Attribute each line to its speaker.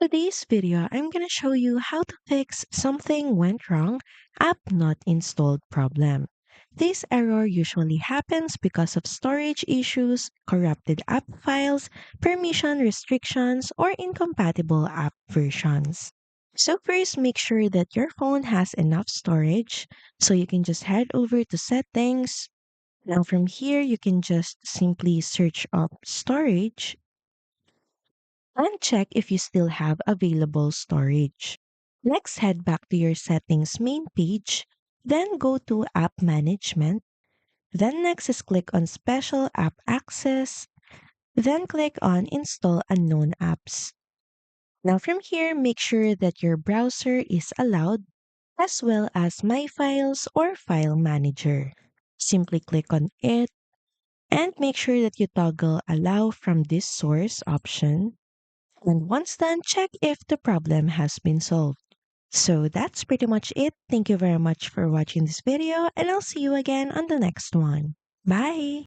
Speaker 1: Today's video, I'm going to show you how to fix something went wrong, app not installed problem. This error usually happens because of storage issues, corrupted app files, permission restrictions, or incompatible app versions. So first, make sure that your phone has enough storage. So you can just head over to settings. Now from here, you can just simply search up storage and check if you still have available storage. Next, head back to your settings main page, then go to App Management. Then next is click on Special App Access, then click on Install Unknown Apps. Now from here, make sure that your browser is allowed as well as My Files or File Manager. Simply click on it and make sure that you toggle Allow from this source option. And once done, check if the problem has been solved. So that's pretty much it. Thank you very much for watching this video, and I'll see you again on the next one. Bye!